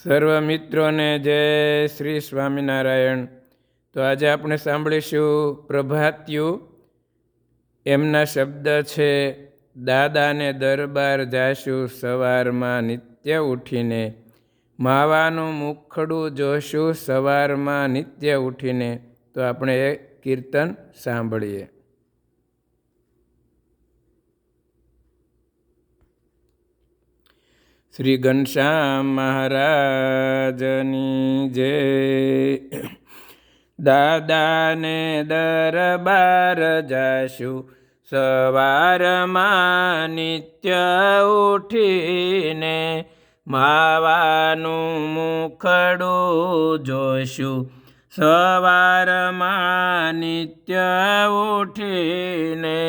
સર્વ મિત્રોને જય શ્રી સ્વામિનારાયણ. તો આજે આપણે સાંભળીશું પ્રભાત્યુ. એમના શબ્દ છે, દાદાને દરબાર જાશું સવારમાં નિત્ય ઉઠીને, માવાનું મુખડું જોશું સવારમાં નિત્ય ઉઠીને. તો આપણે એ કીર્તન સાંભળીએ. શ્રી ઘનશ્યામ મહારાજની જય. દાદાને દરબાર જાશું સવારમાં નિત્ય ઉઠીને, માવાનું મુખડું જોશું સવારમાં નિત્ય ઉઠીને,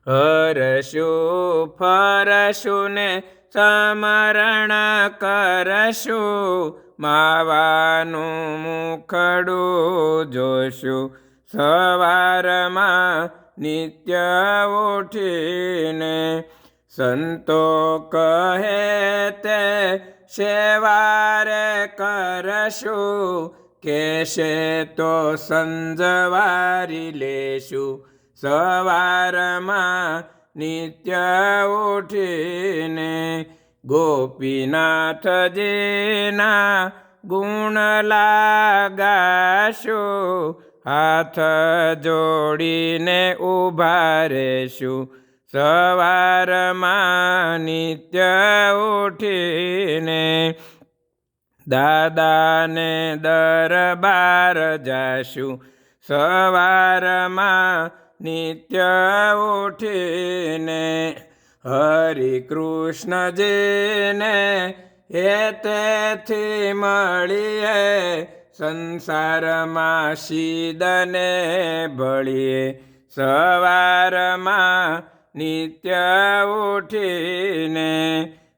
હરશું ફરશું ને સ્મરણ કરશું, માવાનું મુખડું જોશું સવારમાં નિત્ય ઉઠીને. સંતો કહે તે સેવારે કરશું, કહેશે તો સંજવારી લેશું સવારમાં નિત્ય ઉઠીને. ગોપીનાથજીના ગુણ લાગાશું, હાથ જોડીને ઊભા રહેશું સવારમાં નિત્ય ઉઠીને. દાદાને દરબાર જાશું સવારમાં નિત્ય ઉઠીને, હરિ કૃષ્ણજીને હેતેથી મળીએ, સંસારમાં શીદને ભળીએ સવારમાં નિત્ય ઉઠીને.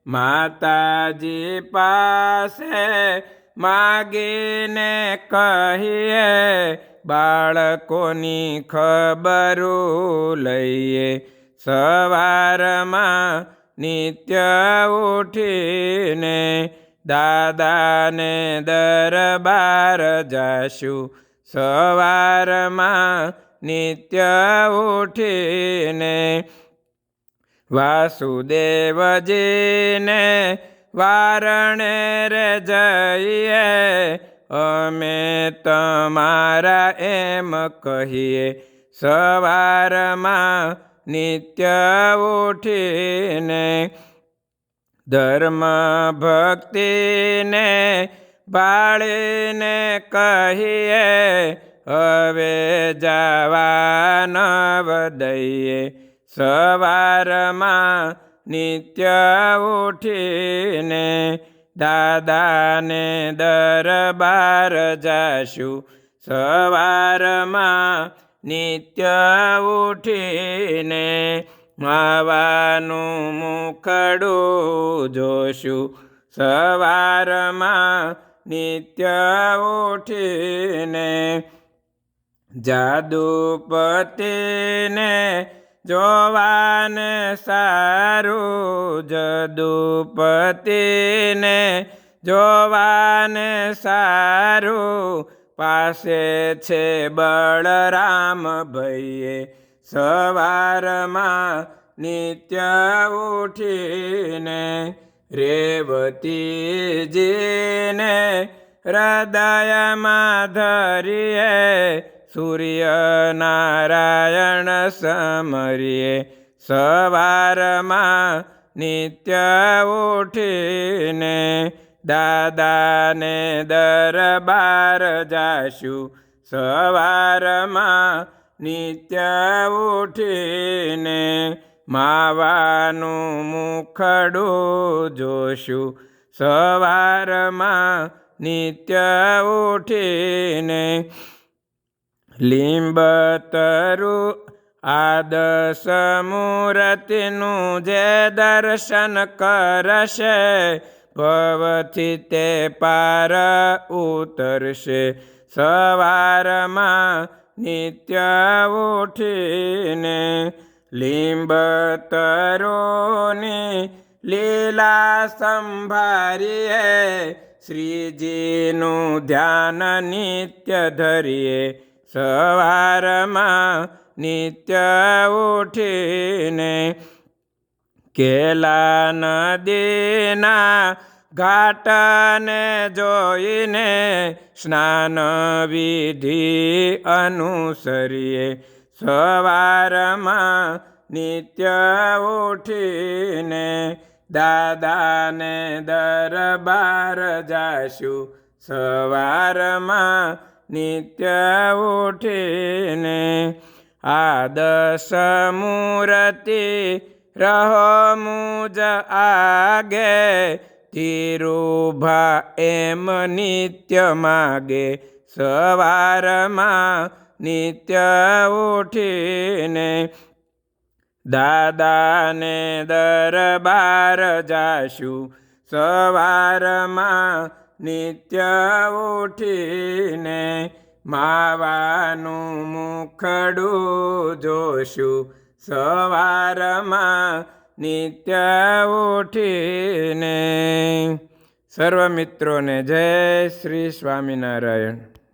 માતાજી પાસે માગીને કહીએ, બાળકોની ખબરું લઈએ સવારમાં નિત્ય ઉઠીને. દાદાને દરબાર જાશું સવારમાં નિત્ય ઉઠીને. વાસુદેવજીને વારણે રે જઈએ, અમે તમારા એમ કહીએ સવારમાં નિત્ય ઉઠીને. ધર્મ ભક્તિને બાળીને કહીએ, હવે જવા નવ દઈએ સવારમાં નિત્ય ઉઠીને. દાદાને દરબાર જાશું સવારમાં નિત્ય ઉઠીને, માવાનું મુખડું જોશું સવારમાં નિત્ય ઉઠીને. જાદુપતિને જોવાને સારું, જદુપતિને જોવાને સારું, પાસે છે બળરામ ભઈએ સવારમાં નિત્ય ઉઠીને. રેવતીજીને હૃદયમાં ધરીએ, સૂર્યનારાયણ સમરીએ સવારમાં નિત્ય ઉઠીને. દાદાને દરબાર જાશું સવારમાં નિત્ય ઉઠીને, માવાનું મુખડું જોશું સવારમાં નિત્ય ઉઠીને. લીંબતરુ આદર્શ મૂર્તિનું જે દર્શન કરશે, ભવથી તે પાર ઉતરશે સવારમાં નિત્ય ઉઠીને. લીંબતરોની લીલા સંભારીએ શ્રીજીનું ધ્યાન નિત્ય ધરીએ સવારમાં નિત્ય ઉઠીને કેલા નદીના ઘાટને જોઈને સ્નાન વિધિ અનુસરીએ સવારમાં નિત્ય ઉઠીને દાદાને દરબાર જાશું સવારમાં નિત્ય ઉઠીને આ 10 મૂર્તિ રહો મુજ આગે ધીરુભા એમ નિત્ય માગે સવારમાં નિત્ય ઉઠીને દાદાને દરબાર જાશું સવારમાં નિત્ય ઉઠીને માવાનું મુખડું જોશું સવારમાં નિત્ય ઉઠીને. સર્વ મિત્રોને જય શ્રી સ્વામિનારાયણ.